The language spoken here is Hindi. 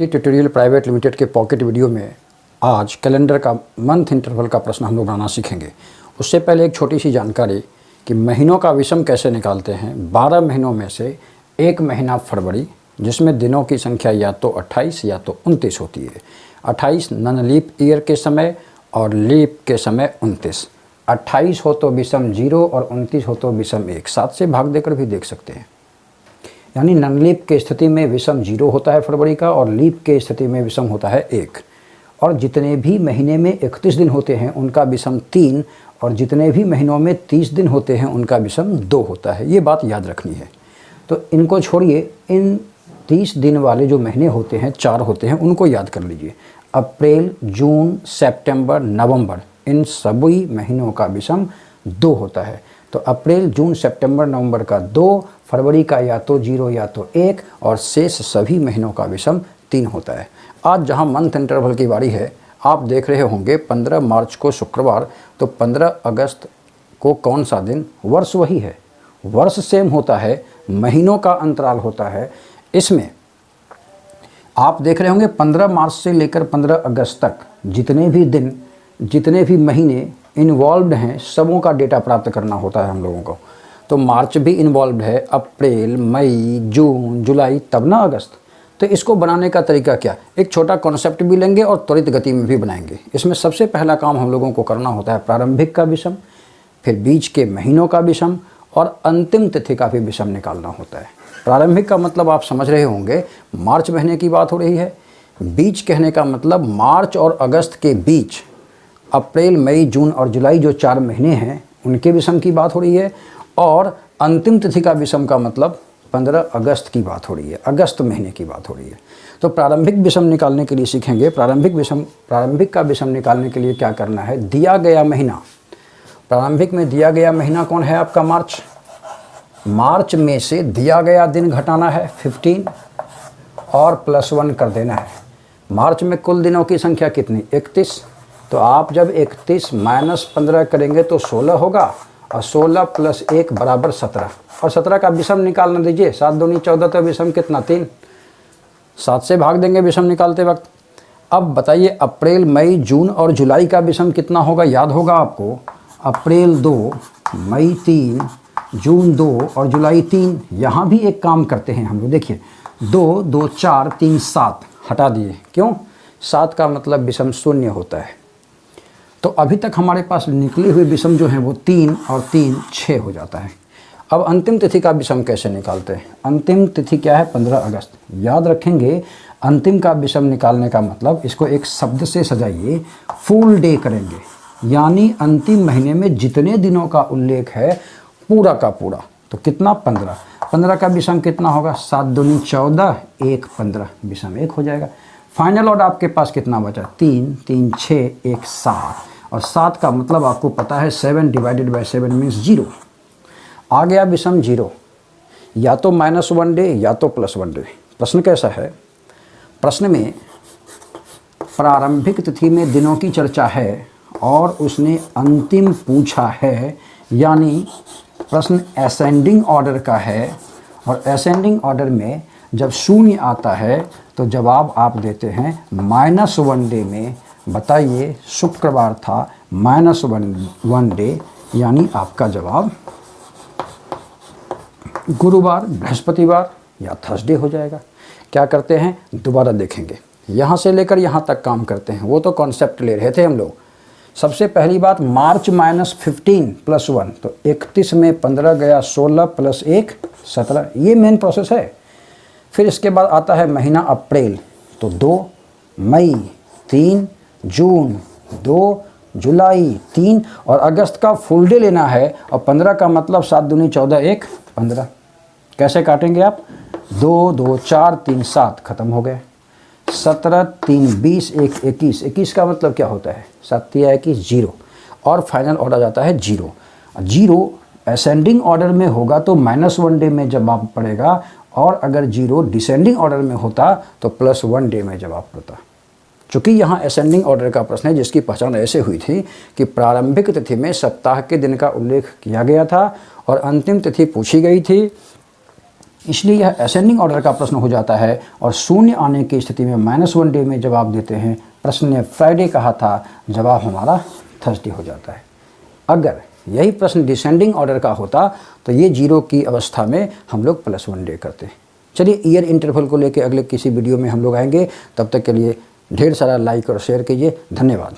ट्यूटोरियल प्राइवेट लिमिटेड के पॉकेट वीडियो में आज कैलेंडर का मंथ इंटरवल का प्रश्न हम लोग बनाना सीखेंगे। उससे पहले एक छोटी सी जानकारी कि महीनों का विषम कैसे निकालते हैं। 12 महीनों में से एक महीना फरवरी, जिसमें दिनों की संख्या या तो 28 या तो 29 होती है। 28 नन लीप ईयर के समय और लीप के समय 29। 28 हो तो विषम 0 और 29 हो तो विषम 1। 7 से भाग देकर भी देख सकते हैं। यानी नन लीप के स्थिति में विषम 0 होता है फरवरी का, और लीप के स्थिति में विषम होता है 1। और जितने भी महीने में 31 दिन होते हैं उनका विषम 3, और जितने भी महीनों में 30 दिन होते हैं उनका विषम 2 होता है। ये बात याद रखनी है। तो इनको छोड़िए, इन 30 दिन वाले जो महीने होते हैं 4 होते हैं, उनको याद कर लीजिए। अप्रैल, जून, सितंबर, नवंबर, इन सभी महीनों का विषम 2 होता है। तो अप्रैल, जून, सितंबर, नवंबर का 2, फरवरी का या तो 0 या तो 1, और शेष सभी महीनों का विषम 3 होता है। आज जहां मंथ इंटरवल की बारी है, आप देख रहे होंगे 15 मार्च को शुक्रवार, तो 15 अगस्त को कौन सा दिन? वर्ष वही है, वर्ष सेम होता है, महीनों का अंतराल होता है। इसमें आप देख रहे होंगे 15 मार्च से लेकर 15 अगस्त तक जितने भी दिन, जितने भी महीने इन्वॉल्व्ड हैं, सबों का डेटा प्राप्त करना होता है हम लोगों को। तो मार्च भी इन्वॉल्व्ड है, अप्रैल, मई, जून, जुलाई, तब ना अगस्त। तो इसको बनाने का तरीका क्या? एक छोटा कॉन्सेप्ट भी लेंगे और त्वरित गति में भी बनाएंगे। इसमें सबसे पहला काम हम लोगों को करना होता है प्रारंभिक का विषम, फिर बीच के महीनों का विषम, और अंतिम तिथि का भी विषम निकालना होता है। प्रारंभिक का मतलब आप समझ रहे होंगे, मार्च महीने की बात हो रही है। बीच कहने का मतलब मार्च और अगस्त के बीच अप्रैल, मई, जून और जुलाई जो 4 महीने हैं उनके विषम की बात हो रही है। और अंतिम तिथि का विषम का मतलब 15 अगस्त की बात हो रही है, अगस्त महीने की बात हो रही है। तो प्रारंभिक विषम निकालने के लिए सीखेंगे। प्रारंभिक का विषम निकालने के लिए क्या करना है? दिया गया महीना, प्रारंभिक में दिया गया महीना कौन है आपका? मार्च। मार्च में से दिया गया दिन घटाना है 15 और +1 कर देना है। मार्च में कुल दिनों की संख्या कितनी? 31। तो आप जब 31 - 15 करेंगे तो 16 होगा, और 16 + 1 = 17। और 17 का विषम निकालना दीजिए। 7 दूनी 14, तो विषम कितना? 3। 7 से भाग देंगे विषम निकालते वक्त। अब बताइए अप्रैल, मई, जून और जुलाई का विषम कितना होगा? याद होगा आपको। अप्रैल 2, मई 3, जून 2 और जुलाई 3। यहाँ भी एक काम करते हैं हम लोग, देखिए 2, 2, 4, 3, 7 हटा दिए। क्यों? 7 का मतलब विषम 0 होता है। तो अभी तक हमारे पास निकले हुए विषम जो हैं वो 3 और 3 6 हो जाता है। अब अंतिम तिथि का विषम कैसे निकालते हैं? अंतिम तिथि क्या है? 15 अगस्त। याद रखेंगे, अंतिम का विषम निकालने का मतलब, इसको एक शब्द से सजाइए, फुल डे करेंगे। यानी अंतिम महीने में जितने दिनों का उल्लेख है पूरा का पूरा। तो कितना? 15। 15 का विषम कितना होगा? 7 दूनी 14, 1 15, विषम 1 हो जाएगा। फाइनल ऑर्डर आपके पास कितना बचा? 3, 3, 6, 1 7। और 7 का मतलब आपको पता है 7 / 7 मीन्स 0। आ गया विषम 0, या तो -1 डे या तो +1 डे। प्रश्न कैसा है? प्रश्न में प्रारंभिक तिथि में दिनों की चर्चा है और उसने अंतिम पूछा है, यानी प्रश्न असेंडिंग ऑर्डर का है। और असेंडिंग ऑर्डर में जब 0 आता है तो जवाब आप देते हैं -1 डे में। बताइए, शुक्रवार था, -1 डे, यानी आपका जवाब गुरुवार, बृहस्पतिवार या थर्सडे हो जाएगा। क्या करते हैं? दोबारा देखेंगे, यहाँ से लेकर यहाँ तक काम करते हैं। वो तो कॉन्सेप्ट ले रहे थे हम लोग। सबसे पहली बात, मार्च -15 + 1, तो 31 में 15 गया, 16 + 1 17। ये मेन प्रोसेस है। फिर इसके बाद आता है महीना अप्रैल, तो 2, मई 3, जून 2, जुलाई 3, और अगस्त का फुल डे लेना है। और 15 का मतलब 7 दूनी 14, 1 15। कैसे काटेंगे आप? 2, 2, 4, 3, 7 खत्म हो गए। 17, 3, 20, 1 21। 21 का मतलब क्या होता है? 7 × 21 0। और फाइनल ऑर्डर जाता है 0। 0 असेंडिंग ऑर्डर में होगा तो -1 डे में जवाब पड़ेगा, और अगर 0 डिसेंडिंग ऑर्डर में होता तो +1 डे में जवाब पड़ता। चूँकि यहाँ असेंडिंग ऑर्डर का प्रश्न है, जिसकी पहचान ऐसे हुई थी कि प्रारंभिक तिथि में सप्ताह के दिन का उल्लेख किया गया था और अंतिम तिथि पूछी गई थी। इसलिए यह असेंडिंग ऑर्डर का प्रश्न हो जाता है और शून्य आने की स्थिति में -1 डे में जवाब देते हैं। प्रश्न ने फ्राइडे कहा था, जवाब हमारा थर्सडे हो जाता है। अगर यही प्रश्न डिसेंडिंग ऑर्डर का होता तो ये 0 की अवस्था में हम लोग +1 डे करते। चलिए ईयर इंटरवल को लेकर अगले किसी वीडियो में हम लोग आएंगे। तब तक के लिए ढेर सारा लाइक और शेयर कीजिए। धन्यवाद।